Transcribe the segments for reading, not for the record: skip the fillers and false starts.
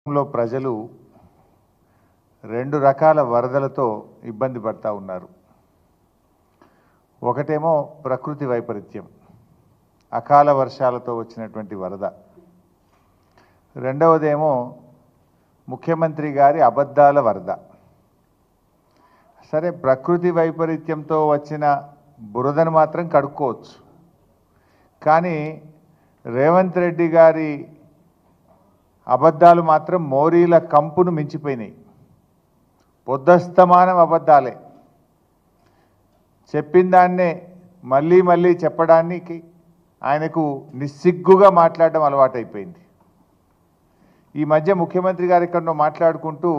లో ప్రజలు రెండు రకాల వరదలతో ఇబ్బంది పడతా ఉన్నారు. ఒకటేమో ప్రకృతి వైపరీత్యం, అకాల వర్షాలతో వచ్చినటువంటి వరద. రెండవదేమో ముఖ్యమంత్రి గారి అబద్ధాల వరద. సరే, ప్రకృతి వైపరీత్యంతో వచ్చిన బురదను మాత్రం కడుక్కోవచ్చు, కానీ రేవంత్ రెడ్డి గారి అబద్ధాలు మాత్రం మోరీల కంపును మించిపోయినాయి. పొద్దస్తమానం అబద్ధాలే. చెప్పిన దాన్నే మళ్ళీ మళ్ళీ చెప్పడానికి ఆయనకు నిస్సిగ్గుగా మాట్లాడడం అలవాటైపోయింది. ఈ మధ్య ముఖ్యమంత్రి గారు ఎక్కడో మాట్లాడుకుంటూ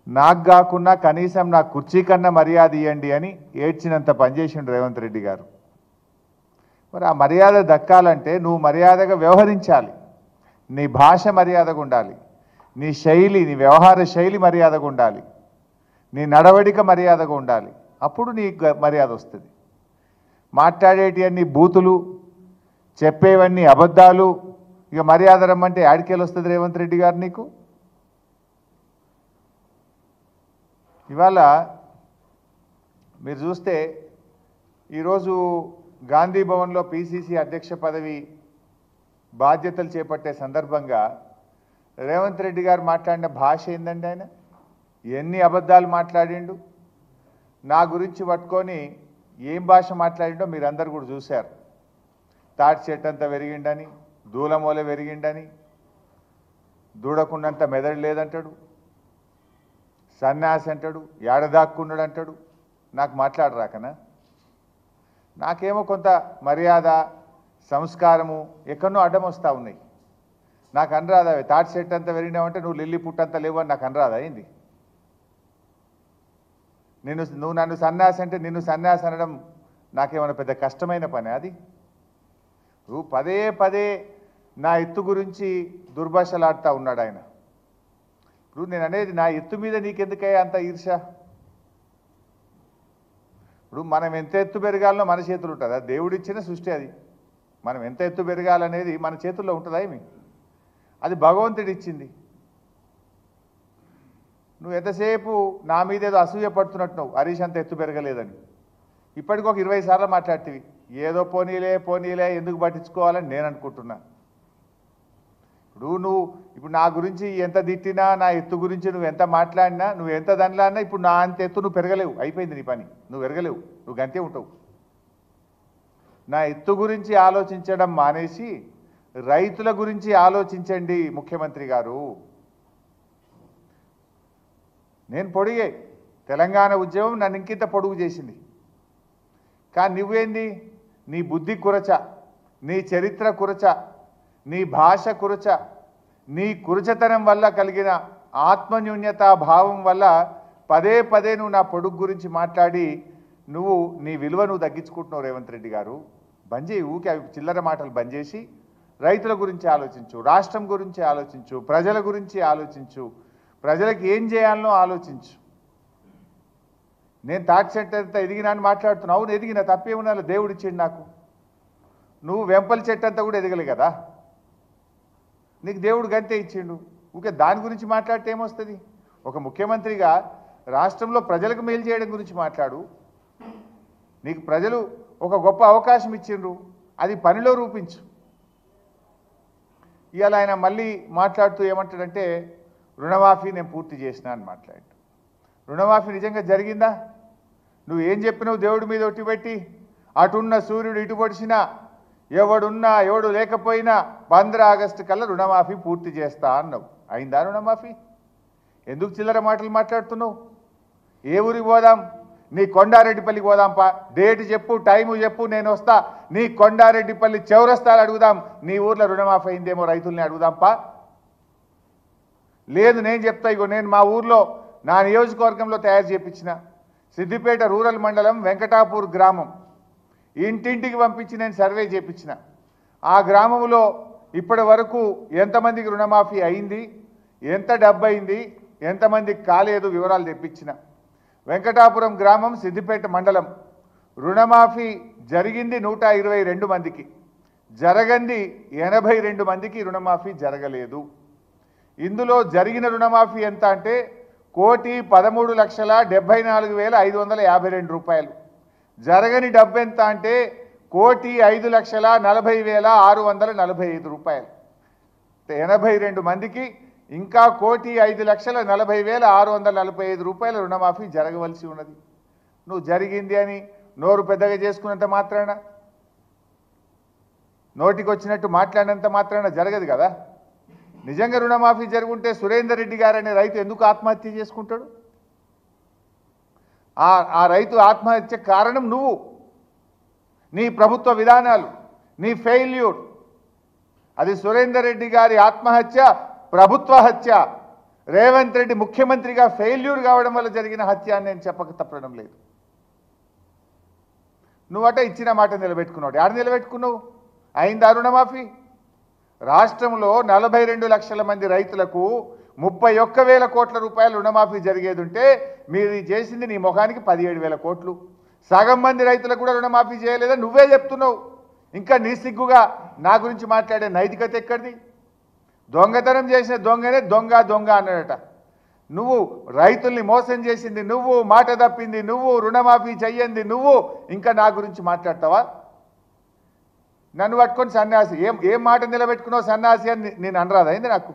నాకు కాకున్నా కనీసం నా కుర్చీ కన్నా మర్యాద ఇవ్వండి అని ఏడ్చినంత పనిచేసిండు రేవంత్ రెడ్డి గారు. మరి ఆ మర్యాద దక్కాలంటే నువ్వు మర్యాదగా వ్యవహరించాలి. నీ భాష మర్యాదగా ఉండాలి, నీ శైలి, నీ వ్యవహార శైలి మర్యాదగా ఉండాలి, నీ నడవడిక మర్యాదగా ఉండాలి. అప్పుడు నీ మర్యాద వస్తుంది. మాట్లాడేటివన్నీ బూతులు, చెప్పేవన్నీ అబద్ధాలు. ఇక మర్యాద రమ్మంటే ఆడికేలు వస్తుంది రేవంత్ రెడ్డి గారు నీకు? ఇవాళ మీరు చూస్తే ఈరోజు గాంధీ భవన్లో పిసిసి అధ్యక్ష పదవి బాధ్యతలు చేపట్టే సందర్భంగా రేవంత్ రెడ్డి గారు మాట్లాడిన భాష ఏందండి? ఆయన ఎన్ని అబద్ధాలు మాట్లాడిండు. నా గురించి పట్టుకొని ఏం భాష మాట్లాడిండో మీరందరూ కూడా చూశారు. తాటి చెట్టు అంతా పెరిగిండని, దూలమూల పెరిగిండని, దూడకున్నంత మెదడు లేదంటాడు, సన్యాసి అంటాడు, ఏడదాక్కున్నాడు అంటాడు. నాకు మాట్లాడరాకనా? నాకేమో కొంత మర్యాద, సంస్కారము ఎక్కడో అడ్డం వస్తూ ఉన్నాయి. నాకు అనరాదా? తాటి చెట్టు అంతా పెరిగినావంటే నువ్వు లిల్లీ పుట్టంతా లేవు అని నాకు అనరాదా? ఏంది నువ్వు నన్ను సన్యాసి అంటే నిన్ను సన్యాసి అనడం నాకేమైనా పెద్ద కష్టమైన పని? అది నువ్వు పదే పదే నా ఎత్తు గురించి దుర్భాషలాడుతూ ఉన్నాడు ఆయన. ఇప్పుడు నేను అనేది, నా ఎత్తు మీద నీకెందుకయ్యా అంత ఈర్ష? ఇప్పుడు మనం ఎంత ఎత్తు పెరగాలనో మన చేతులు ఉంటుందా? దేవుడిచ్చిన సృష్టి అది. మనం ఎంత ఎత్తు పెరగాలనేది మన చేతుల్లో ఉంటుందా? ఏమి అది భగవంతుడు ఇచ్చింది. నువ్వు ఎంతసేపు నా మీద ఏదో అసూయ పడుతున్నట్టు, హరీష్ అంత ఎత్తు పెరగలేదని ఇప్పటికి ఒక 20 సార్లు మాట్లాడుతీవి. ఏదో పోనీలే పోనీలే ఎందుకు పట్టించుకోవాలని నేను అనుకుంటున్నా. ఇప్పుడు నా గురించి ఎంత తిట్టినా, నా ఎత్తు గురించి నువ్వు ఎంత మాట్లాడినా, నువ్వు ఎంత దానిలాడినా ఇప్పుడు నా అంత ఎత్తు నువ్వు పెరగలేవు. అయిపోయింది నీ పని, నువ్వు పెరగలేవు, నువ్వు గంతే ఉంటావు. నా ఎత్తు గురించి ఆలోచించడం మానేసి రైతుల గురించి ఆలోచించండి ముఖ్యమంత్రి గారు. నేను పొడిగే తెలంగాణ ఉద్యమం నన్ను ఇంకింత పొడుగు చేసింది. కానీ నువ్వేంది? నీ బుద్ధి కురచ, నీ చరిత్ర కురచ, నీ భాష కురచ, నీ కురచతనం వల్ల కలిగిన ఆత్మన్యూన్యతా భావం వల్ల పదే పదే నువ్వు నా పొడుగు గురించి మాట్లాడి నీ విలువ నువ్వు తగ్గించుకుంటున్నావు. రేవంత్ రెడ్డి గారు బంద్ చేయి, ఊకే అవి చిల్లర మాటలు బంద్ చేసి రైతుల గురించి ఆలోచించు, రాష్ట్రం గురించి ఆలోచించు, ప్రజల గురించి ఆలోచించు, ప్రజలకు ఏం చేయాలనో ఆలోచించు. నేను తాటి చెట్టు అంతా ఎదిగినా అని మాట్లాడుతున్నావు. అవును, ఎదిగిన, తప్పేమున్నా? దేవుడు ఇచ్చిండు నాకు. నువ్వు వెంపల చెట్టు అంతా కూడా ఎదగలే కదా, నీకు దేవుడు గంతే ఇచ్చిండు. ఊకే దాని గురించి మాట్లాడితే ఏమొస్తుంది? ఒక ముఖ్యమంత్రిగా రాష్ట్రంలో ప్రజలకు మేలు చేయడం గురించి మాట్లాడు. నీకు ప్రజలు ఒక గొప్ప అవకాశం ఇచ్చిండ్రు, అది పనిలో రూపించు. ఇవాళ ఆయన మళ్ళీ మాట్లాడుతూ ఏమంటాడంటే, రుణమాఫీ నేను పూర్తి చేసినా అని మాట్లాడు. రుణమాఫీ నిజంగా జరిగిందా? నువ్వు ఏం చెప్పినావు? దేవుడి మీద ఒట్టిపెట్టి అటున్న సూర్యుడు ఇటు పొడిచినా, ఎవడున్నా ఎవడు లేకపోయినా 15 ఆగస్టు కల్లా రుణమాఫీ పూర్తి చేస్తా అన్నావు. అయిందా రుణమాఫీ? ఎందుకు చిల్లర మాటలు మాట్లాడుతున్నావు? ఏ ఊరికి పోదాం? నీ కొండారెడ్డిపల్లికి పోదాంపా. డేట్ చెప్పు, టైము చెప్పు, నేను వస్తా. నీ కొండారెడ్డిపల్లి చౌరస్తాలు అడుగుదాం. నీ ఊర్లో రుణమాఫీ అయిందేమో రైతుల్ని అడుగుదాంపా. లేదు, నేను చెప్తా. ఇగో నేను మా ఊర్లో నా నియోజకవర్గంలో తయారు చేయించిన సిద్దిపేట రూరల్ మండలం వెంకటాపూర్ గ్రామం ఇంటింటికి పంపించి నేను సర్వే చేయించిన. ఆ గ్రామంలో ఇప్పటి వరకు ఎంతమందికి రుణమాఫీ అయింది, ఎంత డబ్బు అయింది, ఎంతమందికి కాలేదు వివరాలు తెప్పించిన. వెంకటాపురం గ్రామం, సిద్దిపేట మండలం రుణమాఫీ జరిగింది 122 మందికి, జరగంది 82 మందికి రుణమాఫీ జరగలేదు. ఇందులో జరిగిన రుణమాఫీ ఎంత అంటే 1,13,74,552 రూపాయలు. జరగని డబ్బు ఎంత అంటే 1,05,40,645 రూపాయలు. 82 మందికి ఇంకా 1,05,40,645 రూపాయల రుణమాఫీ జరగవలసి ఉన్నది. నువ్వు జరిగింది అని నోరు పెద్దగా చేసుకున్నంత మాత్రాన, నోటికి వచ్చినట్టు మాట్లాడినంత మాత్రాన జరగదు కదా. నిజంగా రుణమాఫీ జరుగుంటే సురేందర్ రెడ్డి గారు అనే రైతు ఎందుకు ఆత్మహత్య చేసుకుంటాడు? ఆ రైతు ఆత్మహత్య కారణం నువ్వు, నీ ప్రభుత్వ విధానాలు, నీ ఫెయిల్యూర్. అది సురేందర్ రెడ్డి గారి ఆత్మహత్య ప్రభుత్వ హత్య. రేవంత్ రెడ్డి ముఖ్యమంత్రిగా ఫెయిల్యూర్ కావడం వల్ల జరిగిన హత్య అని నేను చెప్పక తప్పడం లేదు. నువ్వట ఇచ్చిన మాట నిలబెట్టుకున్నావు. ఆడ నిలబెట్టుకున్నావు? అయిందా రుణమాఫీ? రాష్ట్రంలో 42 లక్షల మంది రైతులకు 31,000 కోట్ల రూపాయల రుణమాఫీ జరిగేది ఉంటే మీరు చేసింది నీ ముఖానికి 17,000 కోట్లు. సగం మంది రైతులకు కూడా రుణమాఫీ చేయలేదా నువ్వే చెప్తున్నావు. ఇంకా నీ సిగ్గుగా నా గురించి మాట్లాడే నైతికత ఎక్కడిది? దొంగతనం చేసిన దొంగనే దొంగ దొంగ అన్నాడట. నువ్వు రైతుల్ని మోసం చేసింది నువ్వు, మాట తప్పింది నువ్వు, రుణమాఫీ చెయ్యంది నువ్వు, ఇంకా నా గురించి మాట్లాడతావా? నన్ను పట్టుకొని సన్యాసి, ఏం మాట నిలబెట్టుకున్నావు సన్యాసి అని నేను అనరాదైంది. నాకు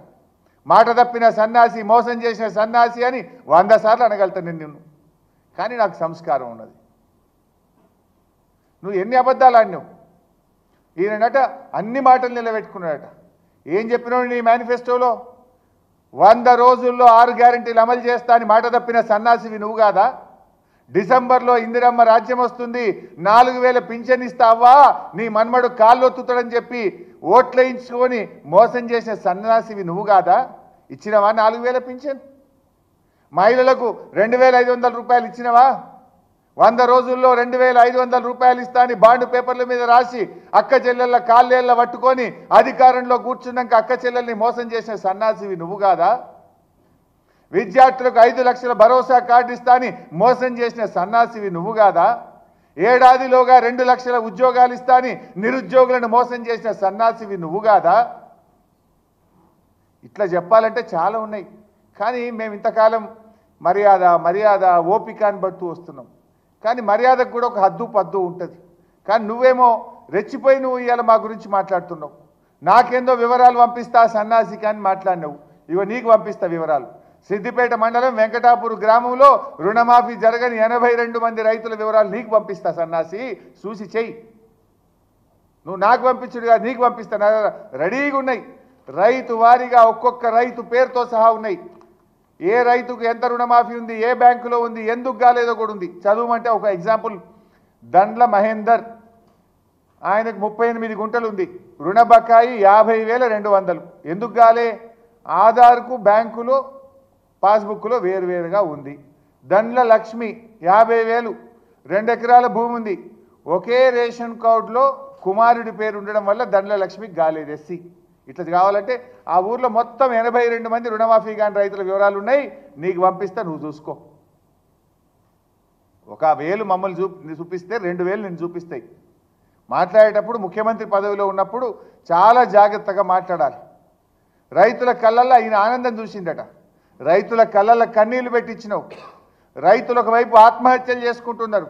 మాట తప్పిన సన్యాసి, మోసం చేసిన సన్యాసి అని 100 సార్లు అనగలుగుతాను నిన్ను. కానీ నాకు సంస్కారం ఉన్నది. నువ్వు ఎన్ని అబద్ధాలు ఆడినావు. ఈయనట అన్ని మాటలు నిలబెట్టుకున్నాడట. ఏం చెప్పినావు నీ మేనిఫెస్టోలో? 100 రోజుల్లో 6 గ్యారెంటీలు అమలు చేస్తా అని మాట తప్పిన సన్నాసివి నువ్వు కాదా? డిసెంబర్లో ఇందిరమ్మ రాజ్యం వస్తుంది, 4,000 పింఛన్ ఇస్తావా, నీ మన్మడు కాళ్ళు ఒత్తుతాడని చెప్పి ఓట్లేయించుకొని మోసం చేసిన సన్నాసివి నువ్వు కాదా? ఇచ్చినవా 4,000 పింఛన్? మహిళలకు 2,500 రూపాయలు ఇచ్చినవా? 100 రోజుల్లో 2,500 రూపాయలు ఇస్తా అని బాండ్ పేపర్ల మీద రాసి అక్క చెల్లెళ్ళ కాళ్ళేళ్ళ పట్టుకొని అధికారంలో కూర్చున్నాక అక్క చెల్లెల్ని మోసం చేసిన సన్నాసివి నువ్వు కాదా? విద్యార్థులకు 5 లక్షల భరోసా కార్డు ఇస్తా అని మోసం చేసిన సన్నాసివి నువ్వు కాదా? ఏడాదిలోగా 2 లక్షల ఉద్యోగాలు ఇస్తా అని నిరుద్యోగులను మోసం చేసిన సన్నాసివి నువ్వు కాదా? ఇట్లా చెప్పాలంటే చాలా ఉన్నాయి. కానీ మేము ఇంతకాలం మర్యాద ఓపిక అని పడుతూ వస్తున్నాం. కానీ మర్యాదకు కూడా ఒక హద్దు పద్దు ఉంటుంది. కానీ నువ్వేమో రెచ్చిపోయి నువ్వు ఇవాళ మా గురించి మాట్లాడుతున్నావు. నాకేందో వివరాలు పంపిస్తా సన్నాసికి అని మాట్లాడినావు. ఇగో నీకు పంపిస్తా వివరాలు. సిద్దిపేట మండలం వెంకటాపూర్ గ్రామంలో రుణమాఫీ జరగని 82 మంది రైతుల వివరాలు నీకు పంపిస్తా సన్నాసి, చూసి చెయ్యి. నువ్వు నాకు పంపించుడు కాదు, నీకు పంపిస్తా. రెడీగా ఉన్నాయి. రైతు వారీగా ఒక్కొక్క రైతు పేరుతో సహా ఉన్నాయి. ఏ రైతుకు ఎంత రుణమాఫీ ఉంది, ఏ బ్యాంకులో ఉంది, ఎందుకు కాలేదో కూడా ఉంది. చదువుమంటే ఒక ఎగ్జాంపుల్, దండ్ల మహేందర్, ఆయనకు 38 గుంటలు ఉంది, రుణ బకాయి 50,200. ఎందుకు కాలే? ఆధార్కు బ్యాంకులో పాస్బుక్లో వేరువేరుగా ఉంది. దండ్ల లక్ష్మి 50,000, 2 ఎకరాల భూమి ఉంది. ఒకే రేషన్ కార్డులో కుమారుడి పేరు ఉండడం వల్ల దండ్ల లక్ష్మికి కాలేదు, ఎస్సీ. ఇట్లా కావాలంటే ఆ ఊర్లో మొత్తం 82 మంది రుణమాఫీ కాని రైతుల వివరాలు ఉన్నాయి, నీకు పంపిస్తా, నువ్వు చూసుకో. 1,000 మమ్మల్ని చూపిస్తే 2,000 నేను చూపిస్తాయి. మాట్లాడేటప్పుడు ముఖ్యమంత్రి పదవిలో ఉన్నప్పుడు చాలా జాగ్రత్తగా మాట్లాడాలి. రైతుల కళ్ళల్లో ఆయన ఆనందం చూసిందట. రైతుల కళ్ళల్లో కన్నీళ్లు పెట్టించినావు. రైతులు ఒకవైపు ఆత్మహత్యలు చేసుకుంటున్నారు.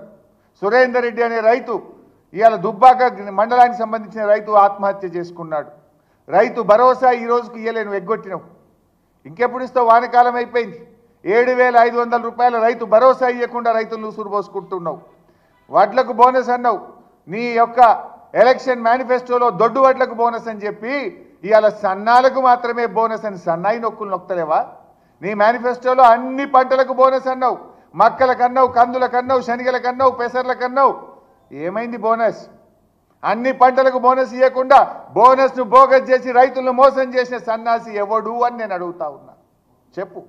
సురేందర్ రెడ్డి అనే రైతు ఇవాళ దుబ్బాక మండలానికి సంబంధించిన రైతు ఆత్మహత్య చేసుకున్నాడు. రైతు భరోసా ఈ రోజుకి ఇయ్యలే, నువ్వు ఎగ్గొట్టినావు. ఇంకెప్పుడు ఇస్తావు? వానకాలం అయిపోయింది. 7,500 రూపాయల రైతు భరోసా ఇవ్వకుండా రైతులను ఉసురు పోసుకుంటున్నావు. వడ్లకు బోనస్ అన్నావు. నీ యొక్క ఎలక్షన్ మేనిఫెస్టోలో దొడ్డు వడ్లకు బోనస్ అని చెప్పి ఇవాళ సన్నాలకు మాత్రమే బోనస్ అని సన్నాయి నొక్కులు నొక్కలేవా? నీ మేనిఫెస్టోలో అన్ని పంటలకు బోనస్ అన్నావు. మక్కలకన్నావు, కందులకన్నావు, శనగలకన్నావు, పెసర్లకన్నావు. ఏమైంది బోనస్? అన్ని పంటలకు బోనస్ ఇవ్వకుండా బోనస్ను బోగస్ చేసి రైతులను మోసం చేసిన సన్నాసి ఎవడు అని నేను అడుగుతా ఉన్నా. చెప్పు.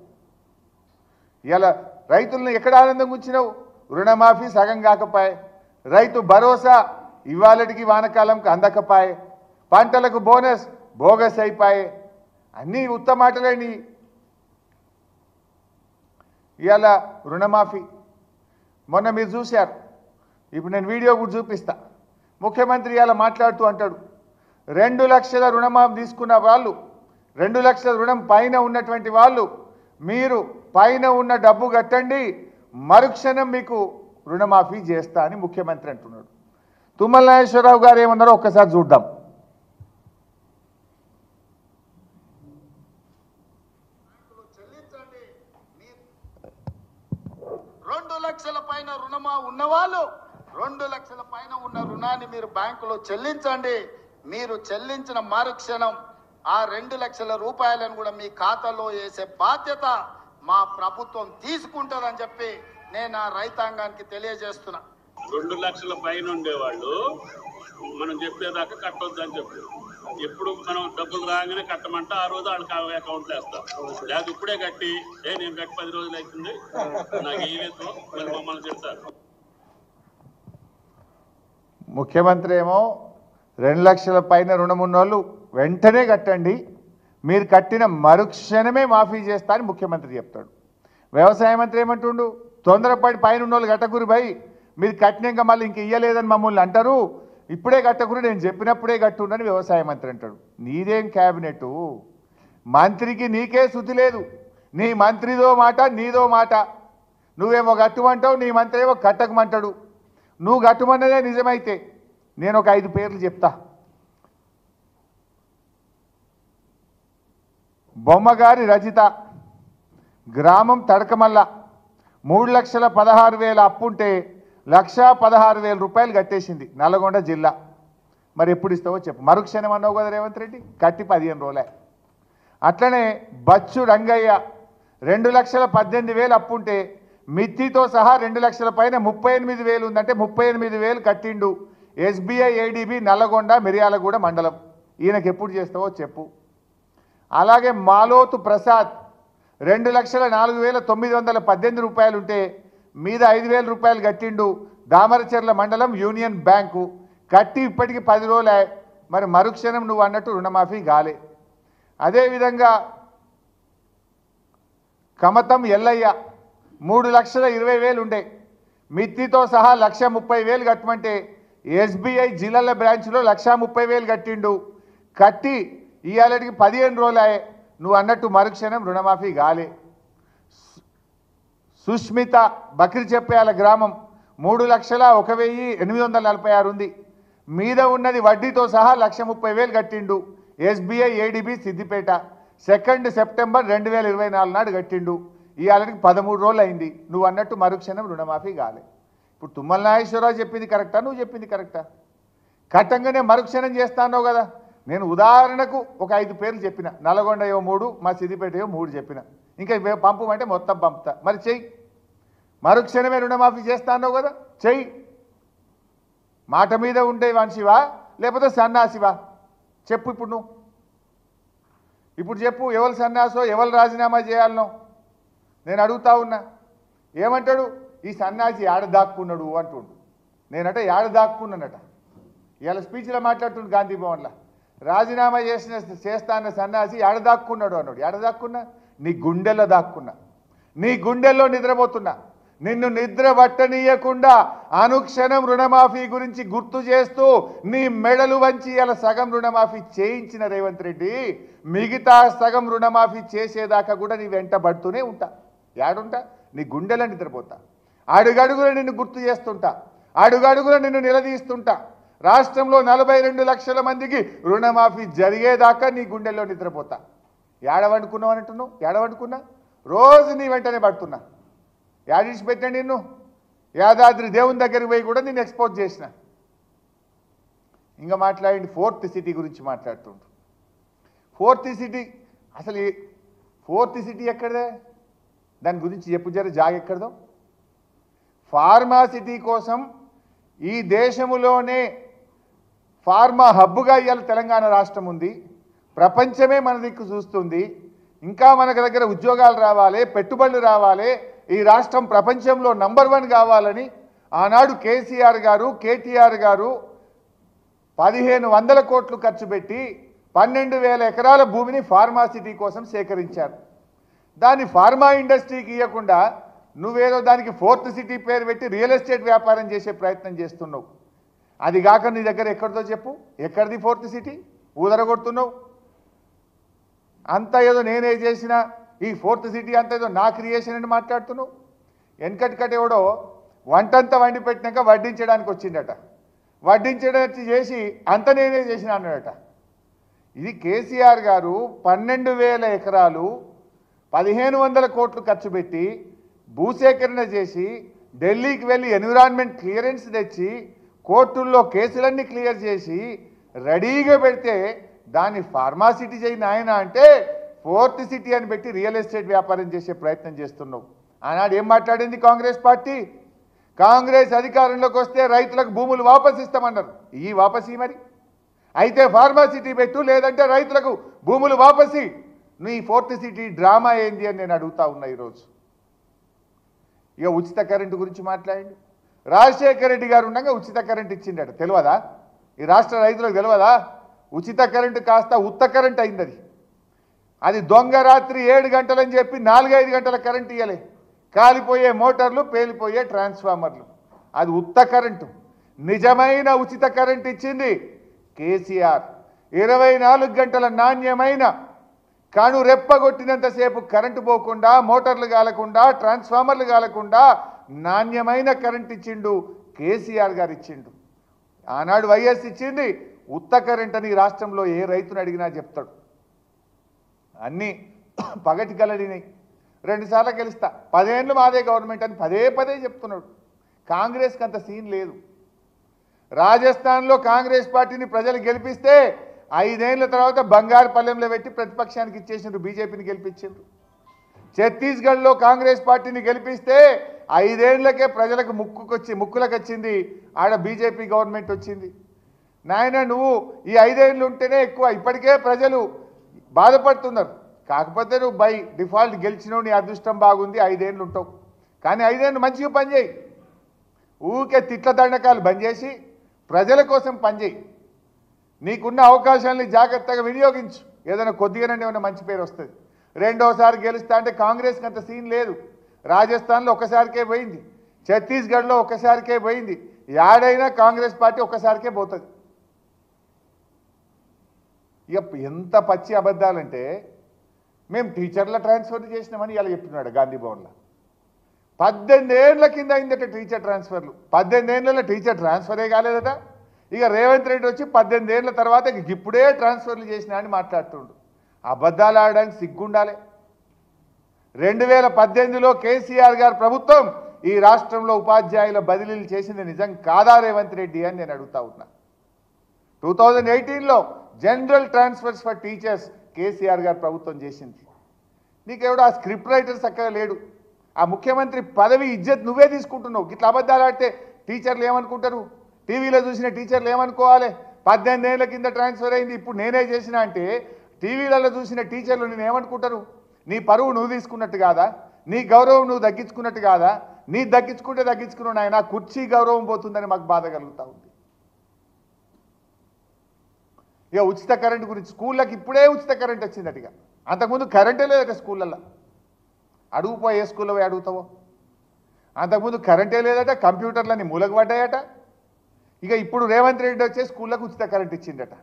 ఇలా రైతులను ఎక్కడ ఆనందం ఉంచినావు? రుణమాఫీ సగం కాకపాయే, రైతు భరోసా ఇవాళకి వానకాలంకి అందకపాయే, పంటలకు బోనస్ బోగస్ అయిపోయే. అన్నీ ఉత్తమ మాటలేని. ఇవాళ రుణమాఫీ మొన్న మీరు చూశారు. ఇప్పుడు నేను వీడియో కూడా చూపిస్తా. ముఖ్యమంత్రి ఇవాళ మాట్లాడుతూ అంటాడు, 2 లక్షల రుణమాఫీ తీసుకున్న వాళ్ళు 2 లక్షల రుణం పైన ఉన్నటువంటి వాళ్ళు మీరు పైన ఉన్న డబ్బు కట్టండి, మరుక్షణం మీకు రుణమాఫీ చేస్తా అని ముఖ్యమంత్రి అంటున్నాడు. తుమ్మల నాగేశ్వరరావు గారు ఏమన్నారో ఒక్కసారి చూద్దాం. 2 లక్షల పైన రుణమా ఉన్నవాళ్ళు 2 లక్షల పైన ఉన్న రుణాన్ని మీరు బ్యాంకులో చెల్లించండి. మీరు చెల్లించిన మరుక్షణం ఆ 2 లక్షల రూపాయలను కూడా మీ ఖాతాలో వేసే బాధ్యత మా ప్రభుత్వం తీసుకుంటుందని చెప్పి నేను ఆ రైతాంగానికి తెలియజేస్తున్నా. 2 లక్షల పైన ఉండేవాళ్ళు మనం చెప్పేదాకా కట్టొద్దని చెప్పి ఎప్పుడు మనం డబ్బులు రాగానే కట్టమంటే ఆ రోజు వాళ్ళకి అకౌంట్లో వేస్తాం. లేదా ఇప్పుడే కట్టి నేను కట్టి 10 రోజులు అవుతుంది నాకు వేయలేదు మరి మమ్మల్ని తిడతారు. ముఖ్యమంత్రి ఏమో 2 లక్షల పైన రుణం ఉన్నోళ్ళు వెంటనే కట్టండి, మీరు కట్టిన మరుక్షణమే మాఫీ చేస్తా అని ముఖ్యమంత్రి చెప్తాడు. వ్యవసాయ మంత్రి ఏమంటుండు, తొందరపడి పైన ఉన్నోళ్ళు కట్టకురు భయ్, మీరు కట్టినాక మళ్ళీ ఇంక ఇయ్యలేదని మమ్మల్ని అంటారు, ఇప్పుడే కట్టకురు నేను చెప్పినప్పుడే కట్టుండని వ్యవసాయ మంత్రి అంటాడు. నీదేం క్యాబినెట్ మంత్రికి నీకే శుద్ధి లేదు. నీ మంత్రిదో మాట నీదో మాట. నువ్వేమో కట్టుమంటావు, నీ మంత్రి ఏమో కట్టకమంటాడు. నువ్వు కట్టుమన్నదే నిజమైతే నేను ఒక 5 పేర్లు చెప్తా. బొమ్మగారి రజిత, గ్రామం తడకమల్ల, 3,16,000 అప్పుంటే 1,16,000 రూపాయలు కట్టేసింది, నల్గొండ జిల్లా. మరి ఎప్పుడు ఇస్తావో చెప్పు. మరుక్షణం అన్నావు కదా రేవంత్ రెడ్డి, కట్టి 15 రోజులే. అట్లనే బచ్చు రంగయ్య 2,18,000 అప్పుంటే మిత్తితో సహా 2 లక్షల పైన 38,000 ఉందంటే 38,000 కట్టిండు. SBI ADB నల్లగొండ మిర్యాలగూడ మండలం. ఈయనకి ఎప్పుడు చేస్తావో చెప్పు. అలాగే మాలోతు ప్రసాద్ 2,04,918 రూపాయలు ఉంటే మీద 5,000 రూపాయలు కట్టిండు. దామరచెర్ల మండలం యూనియన్ బ్యాంకు కట్టి ఇప్పటికి 10 రోజులే. మరి మరుక్షణం నువ్వు అన్నట్టు రుణమాఫీ గాలే. అదేవిధంగా కమతం ఎల్లయ్య 3,20,000 ఉండే మిత్తితో సహా 1,30,000 కట్టమంటే SBI జిల్లాల బ్రాంచ్లో 1,30,000 కట్టిండు. కట్టి ఇవాళకి 15 రోజులే. నువ్వు అన్నట్టు మరుక్షణం రుణమాఫీ గాలే. సుష్మిత బక్రి చెప్పేయాల గ్రామం 3,01,846 ఉంది. మీద ఉన్నది వడ్డీతో సహా 1,30,000 కట్టిండు. SBI ADB సిద్దిపేట 2 సెప్టెంబర్ 2024 నాడు కట్టిండు. ఇవాళకి 13 రోజులు అయింది. నువ్వు అన్నట్టు మరుక్షణం రుణమాఫీ కాలే. ఇప్పుడు తుమ్మల నాగేశ్వరరావు చెప్పింది కరెక్టా, నువ్వు చెప్పింది కరెక్టా? కట్టంగానే మరుక్షణం చేస్తానో కదా. నేను ఉదాహరణకు ఒక 5 పేర్లు చెప్పిన, నల్గొండ 3, మా సిద్దిపేట 3 చెప్పిన. ఇంకా పంపమంటే మొత్తం పంపుతా. మరి చెయ్యి, మరుక్షణమే రుణమాఫీ చేస్తానో కదా, చెయ్యి. మాట మీద ఉండే మనిషివా లేకపోతే సన్నాసివా చెప్పు. ఇప్పుడు నువ్వు ఇప్పుడు చెప్పు, ఎవరు సన్నాసో ఎవరు రాజీనామా చేయాలనో నేను అడుగుతా ఉన్నా. ఏమంటాడు ఈ సన్నాసి ఏడ దాక్కున్నాడు అంటుండు. నేనట ఏడ దాక్కున్నానట. ఇవాళ స్పీచ్లో మాట్లాడుతుండు గాంధీ భవన్లో. రాజీనామా చేస్తా అన్న సన్నాసి ఏడ దాక్కున్నాడు అన్నాడు. ఏడ దాక్కున్నా? నీ గుండెల్లో దాక్కున్నా, నీ గుండెల్లో నిద్రపోతున్నా. నిన్ను నిద్ర పట్టనీయకుండా అనుక్షణం రుణమాఫీ గురించి గుర్తు చేస్తూ నీ మెడలు వంచి ఇలా సగం రుణమాఫీ చేయించిన రేవంత్ రెడ్డి మిగతా సగం రుణమాఫీ చేసేదాకా కూడా నీ వెంట పడుతూనే ఉంటా. యాడుంటా? నీ గుండెలో నిద్రపోతా. అడుగడుగులో నిన్ను గుర్తు చేస్తుంటా, అడుగడుగులో నిన్ను నిలదీస్తుంటా. రాష్ట్రంలో 42 లక్షల మందికి రుణమాఫీ జరిగేదాకా నీ గుండెల్లో నిద్రపోతా. ఏడవండుకున్నావు అంటున్నావు, ఏడవండుకున్నా? రోజు నీ వెంటనే పడుతున్నా. యాడిసి పెట్టండి నిన్ను. యాదాద్రి దేవుని దగ్గరికి పోయి కూడా నేను ఎక్స్పోజ్ చేసిన. ఇంకా మాట్లాడండి 4th సిటీ గురించి మాట్లాడుతుండ్రు. 4th సిటీ అసలు 4th సిటీ ఎక్కడదే? దాని గురించి చెప్పు జర, జాగెక్కడదో. ఫార్మా సిటీ కోసం ఈ దేశములోనే ఫార్మా హబ్గా ఇవాళ తెలంగాణ రాష్ట్రం ఉంది. ప్రపంచమే మన దిక్కు చూస్తుంది. ఇంకా మనకు దగ్గర ఉద్యోగాలు రావాలి, పెట్టుబడులు రావాలి, ఈ రాష్ట్రం ప్రపంచంలో నంబర్ 1 కావాలని ఆనాడు కేసీఆర్ గారు, కేటీఆర్ గారు 1,500 కోట్లు ఖర్చు పెట్టి 12,000 ఎకరాల భూమిని ఫార్మా సిటీ కోసం సేకరించారు. దాన్ని ఫార్మా ఇండస్ట్రీకి ఇవ్వకుండా నువ్వేదో దానికి 4th సిటీ పేరు పెట్టి రియల్ ఎస్టేట్ వ్యాపారం చేసే ప్రయత్నం చేస్తున్నావు. అది కాక నీ దగ్గర ఎక్కడితో చెప్పు, ఎక్కడిది 4th సిటీ? ఊదరగొడుతున్నావు. అంతా ఏదో నేనే చేసిన ఈ ఫోర్త్ సిటీ అంతా ఏదో నా క్రియేషన్ అని మాట్లాడుతున్నావు. వెనకటికటి ఎవడో వంటంతా వండి పెట్టినాక వడ్డించడానికి వచ్చిండట, వడ్డించడానికి చేసి అంత నేనే చేసిన అన్నాడట. ఇది కేసీఆర్ గారు 12,000 ఎకరాలు 1,500 కోట్లు ఖర్చు పెట్టి భూసేకరణ చేసి ఢిల్లీకి వెళ్ళి ఎన్విరాన్మెంట్ క్లియరెన్స్ తెచ్చి కోర్టుల్లో కేసులన్నీ క్లియర్ చేసి రెడీగా పెడితే దాన్ని ఫార్మాసిటీ చేయి నాయన అంటే ఫోర్త్ సిటీ అని పెట్టి రియల్ ఎస్టేట్ వ్యాపారం చేసే ప్రయత్నం చేస్తున్నావు. ఆనాడు ఏం మాట్లాడింది కాంగ్రెస్ పార్టీ? కాంగ్రెస్ అధికారంలోకి వస్తే రైతులకు భూములు వాపసు ఇస్తామన్నారు. ఈ వాపసి మరి అయితే ఫార్మాసిటీ పెట్టు, లేదంటే రైతులకు భూములు వాపసి. నీ ఫోర్త్ సిటీ డ్రామా ఏంది అని నేను అడుగుతా ఉన్నా ఈరోజు. ఇక ఉచిత కరెంటు గురించి మాట్లాడండి. రాజశేఖర రెడ్డి గారు ఉండగా ఉచిత కరెంట్ ఇచ్చిండట, తెలియదా? ఈ రాష్ట్ర రైతులకు తెలియదా? ఉచిత కరెంటు కాస్త ఉత్త కరెంట్ అయింది. అది దొంగ రాత్రి 7 గంటలని చెప్పి 4-5 గంటల కరెంట్ ఇవ్వలే. కాలిపోయే మోటార్లు, పేలిపోయే ట్రాన్స్ఫార్మర్లు, అది ఉత్త కరెంటు. నిజమైన ఉచిత కరెంట్ ఇచ్చింది కేసీఆర్. 24 గంటల నాణ్యమైన కాను రెప్పగొట్టినంతసేపు కరెంటు పోకుండా, మోటార్లు కాలకుండా, ట్రాన్స్ఫార్మర్లు కాలకుండా నాణ్యమైన కరెంట్ ఇచ్చిండు కేసీఆర్ గారు ఇచ్చిండు. ఆనాడు వైఎస్ ఇచ్చింది ఉత్త కరెంట్ అని రాష్ట్రంలో ఏ రైతుని అడిగినా చెప్తాడు. అన్నీ పగటి కలడినాయి. 2 సార్లు గెలుస్తా, 10 ఏళ్ళు మాదే గవర్నమెంట్ అని పదే చెప్తున్నాడు. కాంగ్రెస్కి అంత సీన్ లేదు. రాజస్థాన్లో కాంగ్రెస్ పార్టీని ప్రజలు గెలిపిస్తే 5 ఏళ్ల తర్వాత బంగారుపల్లెంలో పెట్టి ప్రతిపక్షానికి ఇచ్చేసిండ్రు, బీజేపీని గెలిపించిండ్రు. ఛత్తీస్గఢ్లో కాంగ్రెస్ పార్టీని గెలిపిస్తే 5 ఏళ్లకే ప్రజలకు ముక్కులకు వచ్చింది, ఆడ బీజేపీ గవర్నమెంట్ వచ్చింది. నాయన నువ్వు ఈ 5 ఏళ్ళు ఉంటేనే ఎక్కువ, ఇప్పటికే ప్రజలు బాధపడుతున్నారు. కాకపోతే నువ్వు బై డిఫాల్ట్ గెలిచినావు, నీ అదృష్టం బాగుంది, 5 ఏళ్ళు ఉంటావు. కానీ 5 ఏళ్ళు మంచిగా పనిచేయి, ఊరికే తిట్ల దండకాలు బంద్ చేసి ప్రజల కోసం పనిచేయి. నీకున్న అవకాశాలని జాగ్రత్తగా వినియోగించు, ఏదైనా కొద్దిగానే ఏమైనా మంచి పేరు వస్తుంది. రెండోసారి గెలుస్తా అంటే కాంగ్రెస్కి అంత సీన్ లేదు. రాజస్థాన్లో ఒక్కసారికే పోయింది, ఛత్తీస్గఢ్లో ఒక్కసారికే పోయింది, యాడైనా కాంగ్రెస్ పార్టీ ఒక్కసారికే పోతుంది. ఇక ఎంత పచ్చి అబద్ధాలంటే మేము టీచర్ల ట్రాన్స్ఫర్ చేసినామని ఇలా చెప్తున్నాడు గాంధీ భవన్లో. 18 ఏళ్ల కింద అయిందట టీచర్ ట్రాన్స్ఫర్లు. 18 ఏళ్ళలో టీచర్ ట్రాన్స్ఫరే కాలేదట. ఇక రేవంత్ రెడ్డి వచ్చి 18 ఏళ్ల తర్వాత ఇప్పుడే ట్రాన్స్ఫర్లు చేసినా అని మాట్లాడుతుండు. అబద్ధాలు ఆడడానికి సిగ్గుండాలి. 2018లో కేసీఆర్ గారు ప్రభుత్వం ఈ రాష్ట్రంలో ఉపాధ్యాయుల బదిలీలు చేసింది నిజం కాదా రేవంత్ రెడ్డి అని నేను అడుగుతా ఉన్నా. 2018లో general transfers for teachers KCR గారు ప్రభుత్వం చేసింది. నీకెవడో ఆ స్క్రిప్ట్ రైటర్ చక్కగా లేడు. ఆ ముఖ్యమంత్రి పదవి ఇజ్జత్ నువ్వే తీసుకుంటున్నావు. ఇట్లా అబద్ధాలు ఆడితే టీచర్లు ఏమనుకుంటారు? టీవీలో చూసిన టీచర్లు ఏమనుకోవాలి? 18 ఏళ్ల కింద ట్రాన్స్ఫర్ అయింది, ఇప్పుడు నేనే చేసిన అంటే టీవీలలో చూసిన టీచర్లు నేను ఏమనుకుంటారు? నీ పరువు నువ్వు తీసుకున్నట్టు కాదా? నీ గౌరవం నువ్వు దగ్గించుకున్నట్టు కాదా? నీ దగ్గించుకుంటే దగ్గించుకున్నావు నాయన, కుర్చీ గౌరవం పోతుందని మాకు బాధ కలుగుతూ ఉంది. ఇక ఉచిత కరెంటు గురించి, స్కూళ్ళకి ఇప్పుడే ఉచిత కరెంట్ వచ్చిందట. అంతకుముందు కరెంటే లేదట స్కూళ్ళల్లో. అడుగుపోయి ఏ స్కూల్లో పోయి అడుగుతావో. అంతకుముందు కరెంటే లేదట, కంప్యూటర్లన్నీ మూలకు పడ్డాయట. ఇక ఇప్పుడు రేవంత్ రెడ్డి వచ్చే స్కూళ్ళకు ఉచిత కరెంట్ ఇచ్చిందట.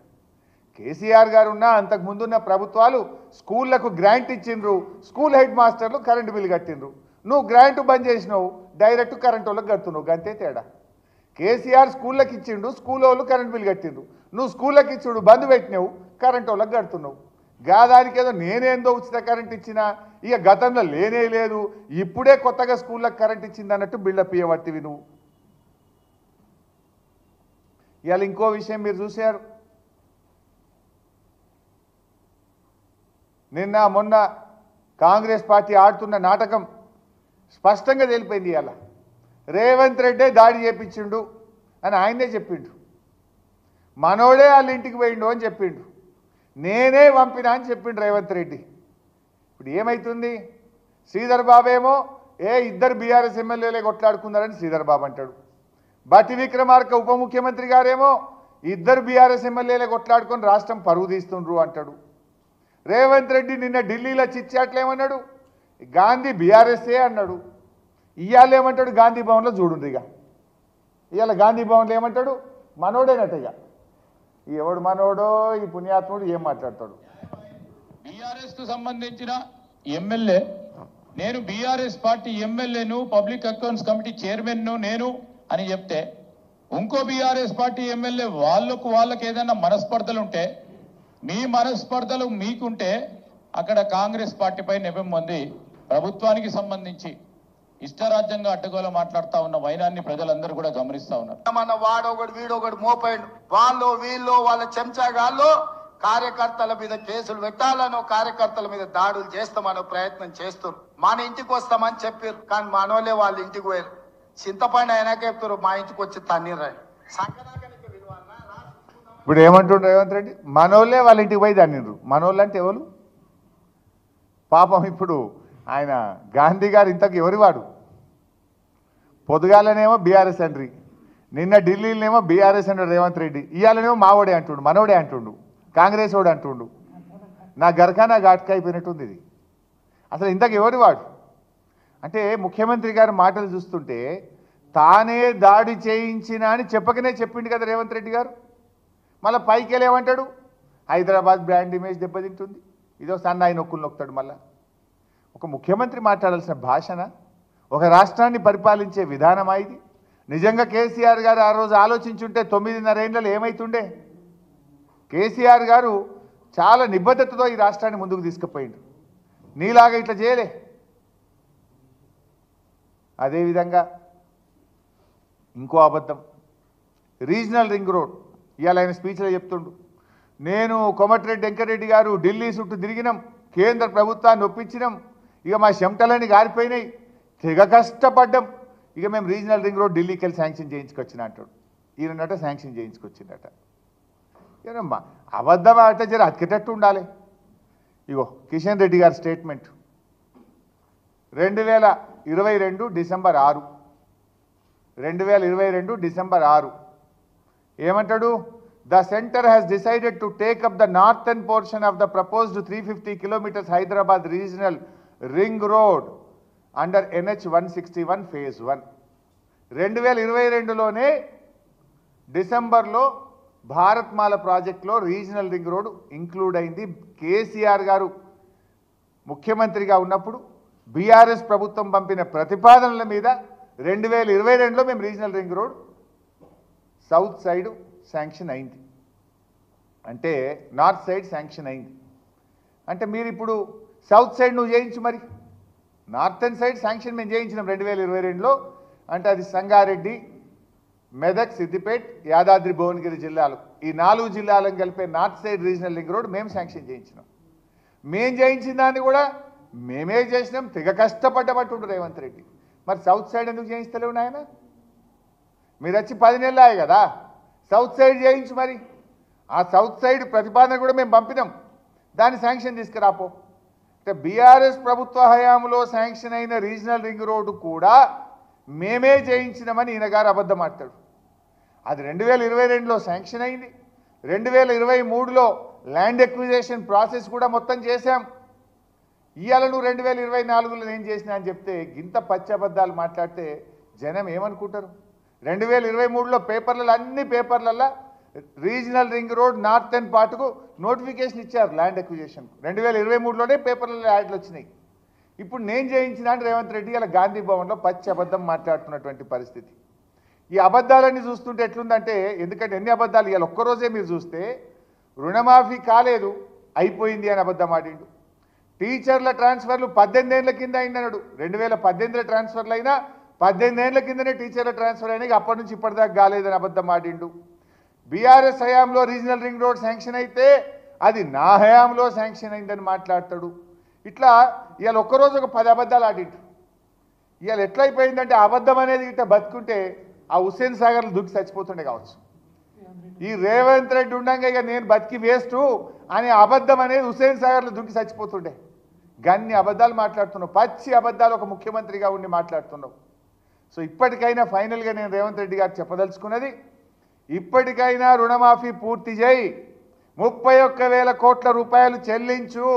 కేసీఆర్ గారు ఉన్న అంతకుముందున్న ప్రభుత్వాలు స్కూళ్లకు గ్రాంట్ ఇచ్చిండ్రు, స్కూల్ హెడ్ మాస్టర్లు కరెంటు బిల్లు కట్టిండ్రు. నువ్వు గ్రాంట్ బంద్ చేసినావు, డైరెక్ట్ కరెంట్ వాళ్ళకి కడుతున్నావు, గంతే తేడా. కేసీఆర్ స్కూళ్ళకి ఇచ్చిండు, స్కూల్ వాళ్ళు కరెంట్ బిల్లు కట్టిండ్రు. నువ్వు స్కూళ్ళకి ఇచ్చుడు బంద్ పెట్టినావు, కరెంట్ వాళ్ళకి కడుతున్నావు. గాదానికి ఏదో నేనేందో ఉచిత కరెంట్ ఇచ్చినా, ఇక గతంలో లేనే లేదు, ఇప్పుడే కొత్తగా స్కూళ్ళకి కరెంట్ ఇచ్చింది అన్నట్టు బిల్డప్ ఇవ్వబట్టివి నువ్వు. ఇవాళ ఇంకో విషయం మీరు చూశారు. నిన్న మొన్న కాంగ్రెస్ పార్టీ ఆడుతున్న నాటకం స్పష్టంగా తెలిపోయింది. ఇవాళ రేవంత్ రెడ్డే దాడి చేపించిండు అని ఆయనే చెప్పిండు. మనోడే వాళ్ళ ఇంటికి పోయిండు అని చెప్పిండు. నేనే పంపినా అని చెప్పిండు రేవంత్ రెడ్డి. ఇప్పుడు ఏమవుతుంది? శ్రీధర్ బాబు ఏమో ఇద్దరు బీఆర్ఎస్ ఎమ్మెల్యేలే కొట్లాడుకున్నారని శ్రీధర్ బాబు అంటాడు. బట్టి విక్రమార్క ఉప ముఖ్యమంత్రి గారేమో ఇద్దరు బీఆర్ఎస్ ఎమ్మెల్యేలే కొట్లాడుకొని రాష్ట్రం పరువు తీస్తుండ్రు అంటాడు. రేవంత్ రెడ్డి నిన్న ఢిల్లీలో చిచ్చాట్లేమన్నాడు, గాంధీ బీఆర్ఎస్ఏ అన్నాడు. ఇవాళ ఏమంటాడు? గాంధీ భవన్లో చూడుండ్రు. ఇవాళ గాంధీ భవన్లో ఏమంటాడు? మనోడేనట. ఇక ఎవడు మనోడో ఈ పుణ్యాత్ముడు ఏం మాట్లాడతాడు? బీఆర్ఎస్ కు సంబంధించిన ఎమ్మెల్యే, నేను బీఆర్ఎస్ పార్టీ ఎమ్మెల్యేను, పబ్లిక్ అకౌంట్స్ కమిటీ చైర్మన్ నేను అని చెప్తే, ఇంకో బీఆర్ఎస్ పార్టీ ఎమ్మెల్యే వాళ్ళకి ఏదైనా మనస్పర్ధలు ఉంటే, మీ మనస్పర్ధలు మీకుంటే అక్కడ కాంగ్రెస్ పార్టీపై నెపం పొంది ప్రభుత్వానికి సంబంధించి ఇష్టరాజ్యంగా అడ్డగోలు మాట్లాడుతా ఉన్న వైనాన్ని ప్రజలందరూ కూడా గమనిస్తా ఉన్నారు. మన వాడొకడు వీడొకడు మోపాడు, వాళ్ళు వీళ్ళు వాళ్ళ చెంచాగాళ్ళు కార్యకర్తల మీద కేసులు పెట్టాలనో కార్యకర్తల మీద దాడులు చేస్తామనో ప్రయత్నం చేస్తారు. మన ఇంటికి వస్తామని చెప్పారు, కానీ మనోళ్ళే వాళ్ళ ఇంటికి పోయారు. చింతపండు అయినాక చెప్తారు మా ఇంటికి వచ్చి తన్నీరాయి. ఇప్పుడు ఏమంటుండ్రు రేవంత్ రెడ్డి? మనోళ్ళే వాళ్ళ ఇంటికి పోయి తన్నిండ్రు. మనోళ్ళు అంటే ఎవరు? పాపం ఇప్పుడు ఆయన గాంధీ గారు ఇంతకు ఎవరి వాడు? పొద్దుగాలనేమో బీఆర్ఎస్ అండ్రి, నిన్న ఢిల్లీలోనేమో బీఆర్ఎస్ అంటాడు రేవంత్ రెడ్డి, ఇవాళనేమో మావోడే అంటుండు, మనోడే అంటుండు, కాంగ్రెస్ వాడు అంటుండు. నా గరకానా ఘాట్కా అయిపోయినట్టుంది ఇది. అసలు ఇంతకు ఎవరి వాడు? అంటే ముఖ్యమంత్రి గారి మాటలు చూస్తుంటే తానే దాడి చేయించిన అని చెప్పకనే చెప్పిండు కదా రేవంత్ రెడ్డి గారు. మళ్ళీ పైకి వెళ్ళేమంటాడు, హైదరాబాద్ బ్రాండ్ ఇమేజ్ దెబ్బతింటుంది, ఇదో సన్నాయి నొక్కులు నొక్కుతాడు. మళ్ళా ఒక ముఖ్యమంత్రి మాట్లాడాల్సిన భాషన, ఒక రాష్ట్రాన్ని పరిపాలించే విధానమా ఇది? నిజంగా కేసీఆర్ గారు ఆ రోజు ఆలోచించుంటే 9.5 ఏళ్లలో ఏమైతుండే? కేసీఆర్ గారు చాలా నిబద్ధతతో ఈ రాష్ట్రాన్ని ముందుకు తీసుకుపోయిండు. నీలాగా ఇట్లా చేయలే. అదేవిధంగా ఇంకో అబద్ధం, రీజనల్ రింగ్ రోడ్. ఇవాళ ఆయన స్పీచ్లో చెప్తుండు, నేను కోమటిరెడ్డి వెంకటరెడ్డి గారు ఢిల్లీ చుట్టూ తిరిగినాం, కేంద్ర ప్రభుత్వాన్ని ఒప్పించినాం, ఇక మా చెమటలన్నీ గారిపోయినాయి, తెగ కష్టపడ్డాం, ఇక మేము రీజనల్ రింగ్ రోడ్ ఢిల్లీకి వెళ్ళి శాంక్షన్ చేయించుకొచ్చిన అంటాడు. ఈయనట శాంక్షన్ చేయించుకొచ్చిందట. ఏనమ్మా అబద్ధం అంటే జర అతికేటట్టు ఉండాలి. ఇగో కిషన్ రెడ్డి గారి స్టేట్మెంట్ 2022 డిసెంబర్ 6, 2022 డిసెంబర్ 6 ఏమంటాడు? The centre has decided to take up the northern portion of the proposed 350 kilometres Hyderabad regional ring road under NH 161 phase 1. 2022లోనే డిసెంబర్లో భారత్మాల ప్రాజెక్టులో రీజనల్ రింగ్ రోడ్ ఇంక్లూడ్ అయింది. కేసీఆర్ గారు ముఖ్యమంత్రిగా ఉన్నప్పుడు బీఆర్ఎస్ ప్రభుత్వం పంపిన ప్రతిపాదనల మీద 2022లో మేము regional ring road south side sanction అయింది, అంటే నార్త్ సైడ్ శాంక్షన్ అయింది. అంటే మీరు ఇప్పుడు సౌత్ సైడ్ నువ్వు చేయించు, మరి నార్థన్ సైడ్ శాంక్షన్ మేము చేయించినాం 2022లో. అంటే అది సంగారెడ్డి, మెదక్, సిద్దిపేట్, యాదాద్రి భువనగిరి జిల్లాలు, ఈ 4 జిల్లాలను కలిపే north side regional ring road మేము శాంక్షన్ చేయించినాం. మేము చేయించిన దాన్ని కూడా మేమే చేసినాం, తెగ కష్టపడ్డబట్టుండ్రు రేవంత్ రెడ్డి. మరి సౌత్ సైడ్ ఎందుకు చేయిస్తలేవు నాయన? మీరు వచ్చి 10 నెలలు కదా, సౌత్ సైడ్ చేయించు. మరి ఆ సౌత్ సైడ్ ప్రతిపాదన కూడా మేము పంపినాం, దాన్ని శాంక్షన్ తీసుకురాపో. అంటే బీఆర్ఎస్ ప్రభుత్వ హయాంలో శాంక్షన్ అయిన రీజనల్ రింగ్ రోడ్డు కూడా మేమే చేయించినామని ఈయన గారు అబద్ధం ఆడతాడు. అది 2022లో శాంక్షన్ అయింది, 2023లో ల్యాండ్ ఎక్విజేషన్ ప్రాసెస్ కూడా మొత్తం చేశాం. ఇవాళ నువ్వు 2024లో నేను చేసినా అని చెప్తే గింత పచ్చి అబద్ధాలు మాట్లాడితే జనం ఏమనుకుంటారు? 2023లో పేపర్లలో అన్ని పేపర్లలో రీజనల్ రింగ్ రోడ్ నార్థన్ పార్ట్కు నోటిఫికేషన్ ఇచ్చారు ల్యాండ్ ఎక్విజేషన్. 2023లోనే పేపర్లలో యాడ్లు వచ్చినాయి. ఇప్పుడు నేను చేయించిన అంటే రేవంత్ రెడ్డి అలా గాంధీ భవన్లో పచ్చి అబద్ధం మాట్లాడుతున్నటువంటి పరిస్థితి. ఈ అబద్ధాలన్నీ చూస్తుంటే ఎట్లుందంటే, ఎందుకంటే ఎన్ని అబద్ధాలు ఇవాళ ఒక్కరోజే మీరు చూస్తే, రుణమాఫీ కాలేదు అయిపోయింది అని అబద్ధం ఆడిండు. టీచర్ల ట్రాన్స్ఫర్లు 18 ఏళ్ల కింద అయిందన్నాడు. 2018లో ట్రాన్స్ఫర్లు అయినా 18 ఏళ్ల కిందనే టీచర్ల ట్రాన్స్ఫర్ అయినాయి, అప్పటి నుంచి ఇప్పటిదాకా కాలేదని అబద్ధం ఆడిండు. బీఆర్ఎస్ హయాంలో రీజనల్ రింగ్ రోడ్ శాంక్షన్ అయితే అది నా హయాంలో శాంక్షన్ అయిందని మాట్లాడతాడు. ఇట్లా ఇవాళ ఒక్కరోజు ఒక 10 అబద్ధాలు ఆడిండు. ఇవాళ ఎట్లయిపోయిందంటే అబద్ధం అనేది ఇట్లా బతుకుంటే ఆ హుస్సేన్ సాగర్లు దుక్కి చచ్చిపోతుండే కావచ్చు. ఈ రేవంత్ రెడ్డి ఉండగా ఇక నేను బతికి వేస్ట్ అనే అబద్ధం అనేది హుస్సేన్ సాగర్లు దుక్కి చచ్చిపోతుండే. గన్ని అబద్ధాలు మాట్లాడుతున్నావు, పచ్చి అబద్ధాలు ఒక ముఖ్యమంత్రిగా ఉండి మాట్లాడుతున్నావు. సో ఇప్పటికైనా ఫైనల్గా నేను రేవంత్ రెడ్డి గారు చెప్పదలుచుకున్నది, ఇప్పటికైనా రుణమాఫీ పూర్తి చేయి, 31,000 కోట్ల రూపాయలు చెల్లించు.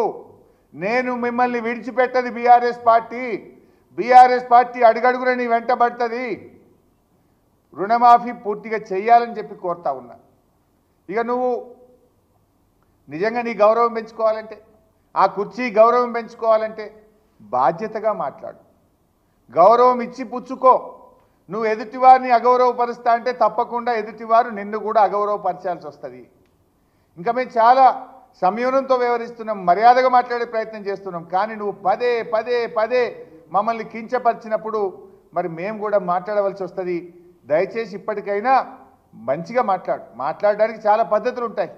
నేను మిమ్మల్ని విడిచిపెట్టది బీఆర్ఎస్ పార్టీ. బీఆర్ఎస్ పార్టీ అడుగడుగున నీ వెంటబడుతుంది. రుణమాఫీ పూర్తిగా చేయాలని చెప్పి కోరుతా ఉన్నా. ఇక నువ్వు నిజంగా నీ గౌరవం పెంచుకోవాలంటే ఆ కుర్చీ గౌరవం పెంచుకోవాలంటే బాధ్యతగా మాట్లాడు, గౌరవం ఇచ్చి పుచ్చుకో. నువ్వు ఎదుటివారిని అగౌరవపరుస్తా అంటే తప్పకుండా ఎదుటివారు నిన్ను కూడా అగౌరవపరచాల్సి వస్తుంది. ఇంకా మేము చాలా సంయమనంతో వ్యవహరిస్తున్నాం, మర్యాదగా మాట్లాడే ప్రయత్నం చేస్తున్నాం. కానీ నువ్వు పదే పదే పదే మమ్మల్ని కించపరిచినప్పుడు మరి మేము కూడా మాట్లాడవలసి వస్తుంది. దయచేసి ఇప్పటికైనా మంచిగా మాట్లాడడానికి చాలా పద్ధతులు ఉంటాయి.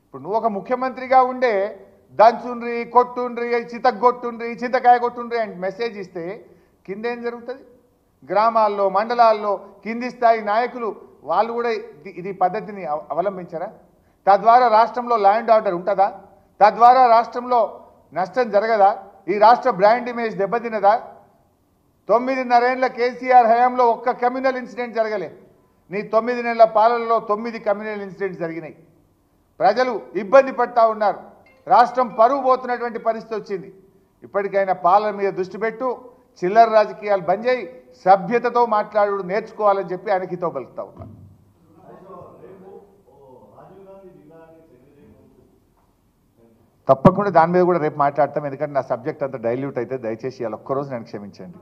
ఇప్పుడు నువ్వు ఒక ముఖ్యమంత్రిగా ఉండే దంచుండ్రి, కొట్టుండ్రి, చితగొట్టుండ్రి, చింతకాయ కొట్టుండ్రి అని మెసేజ్ ఇస్తే కింద ఏం జరుగుతుంది? గ్రామాల్లో, మండలాల్లో కింది స్థాయి నాయకులు వాళ్ళు కూడా ఇది పద్ధతిని అవలంబించరా? తద్వారా రాష్ట్రంలో ల్యాండ్ ఆర్డర్ ఉంటుందా? తద్వారా రాష్ట్రంలో నష్టం జరగదా? ఈ రాష్ట్ర బ్రాండ్ ఇమేజ్ దెబ్బతినదా? 9.5 ఏళ్ల కేసీఆర్ హయాంలో ఒక్క కమ్యూనల్ ఇన్సిడెంట్ జరగలే. నీ 9 నెలల పాలనలో 9 కమ్యూనల్ ఇన్సిడెంట్స్ జరిగినాయి. ప్రజలు ఇబ్బంది పడతా ఉన్నారు. రాష్ట్రం పరువు పోతున్నటువంటి పరిస్థితి వచ్చింది. ఇప్పటికైనా పాలన మీద దృష్టి పెట్టు, చిల్లర రాజకీయాలు బంద్ చేయి, సభ్యతతో మాట్లాడు నేర్చుకోవాలని చెప్పి ఆయనకి హితవు పలుకుతా ఉన్నాను. తప్పకుండా దాని మీద కూడా రేపు మాట్లాడతాం, ఎందుకంటే నా సబ్జెక్ట్ అంతా డైల్యూట్ అయితే దయచేసి ఇలా ఒక్కరోజు నన్ను క్షమించండి.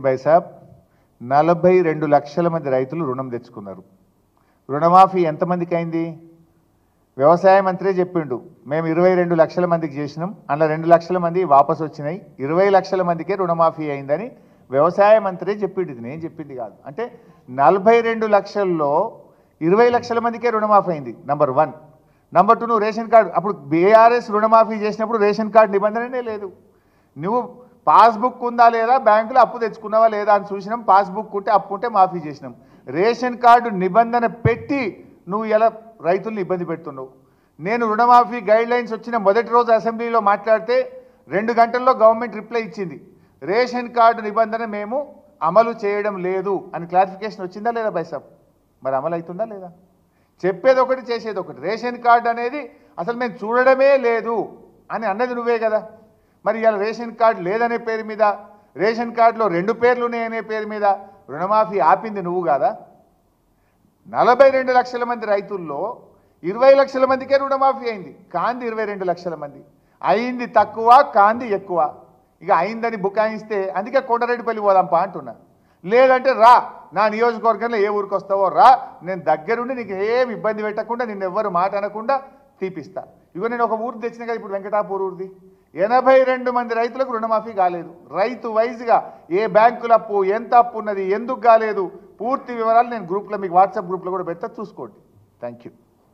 భాయ్ సాబ్ 42 లక్షల మంది రైతులు రుణం తెచ్చుకున్నారు. రుణమాఫీ ఎంతమందికి అయింది? వ్యవసాయ మంత్రి చెప్పిండు, మేము 22 లక్షల మందికి చేసినాం, అందులో 2 లక్షల మంది వాపసు వచ్చినాయి, 20 లక్షల మందికే రుణమాఫీ అయిందని వ్యవసాయ మంత్రి చెప్పిండు. ఇది నేను చెప్పింది కాదు. అంటే 42 లక్షల్లో 20 లక్షల మందికే రుణమాఫీ అయింది. నంబర్ 1. నంబర్ 2, నువ్వు రేషన్ కార్డు అప్పుడు బీఆర్ఎస్ రుణమాఫీ చేసినప్పుడు రేషన్ కార్డు నిబంధననే లేదు. నువ్వు పాస్బుక్ ఉందా లేదా, బ్యాంకులో అప్పు తెచ్చుకున్నావా లేదా అని చూసినాం. పాస్బుక్ ఉంటే అప్పు ఉంటే మాఫీ చేసినాం. రేషన్ కార్డు నిబంధన పెట్టి నువ్వు ఎలా రైతుల్ని ఇబ్బంది పెడుతున్నావు? నేను రుణమాఫీ గైడ్ లైన్స్ వచ్చిన మొదటి రోజు అసెంబ్లీలో మాట్లాడితే 2 గంటల్లో గవర్నమెంట్ రిప్లై ఇచ్చింది. రేషన్ కార్డు నిబంధన మేము అమలు చేయడం లేదు అని క్లారిఫికేషన్ వచ్చిందా లేదా భాయ్ సాబ్? మరి అమలు అవుతుందా లేదా? చెప్పేది ఒకటి, చేసేది ఒకటి. రేషన్ కార్డు అనేది అసలు మేము చూడడమే లేదు అని అన్నది నువ్వే కదా. మరి ఇలా రేషన్ కార్డు లేదనే పేరు మీద, రేషన్ కార్డులో 2 పేర్లు ఉన్నాయనే పేరు మీద రుణమాఫీ ఆపింది నువ్వు కాదా? 42 లక్షల మంది రైతుల్లో 20 లక్షల మందికే రుణమాఫీ అయింది. కాంది 22 లక్షల మంది. అయింది తక్కువ, కాంది ఎక్కువ. ఇక అయిందని బుకాయిస్తే అందుకే కొండరెడ్డిపల్లి పోదాంపా అంటున్నా. లేదంటే రా, నా నియోజకవర్గంలో ఏ ఊరికి వస్తావో రా, నేను దగ్గరుండి నీకు ఏమి ఇబ్బంది పెట్టకుండా, నిన్ను ఎవ్వరు మాట అనకుండా తీపిస్తా. ఇగో నేను ఒక ఊరు తెచ్చిన కదా ఇప్పుడు, వెంకటాపూర్ ఊరిది 82 మంది రైతులకు రుణమాఫీ కాలేదు. రైతు వైజ్గా ఏ బ్యాంకుల అప్పు, ఎంత అప్పు ఉన్నది, ఎందుకు కాలేదు, పూర్తి వివరాలు నేను గ్రూప్లో మీకు వాట్సాప్ గ్రూప్లో కూడా పెడతా, చూసుకోండి. Thank you.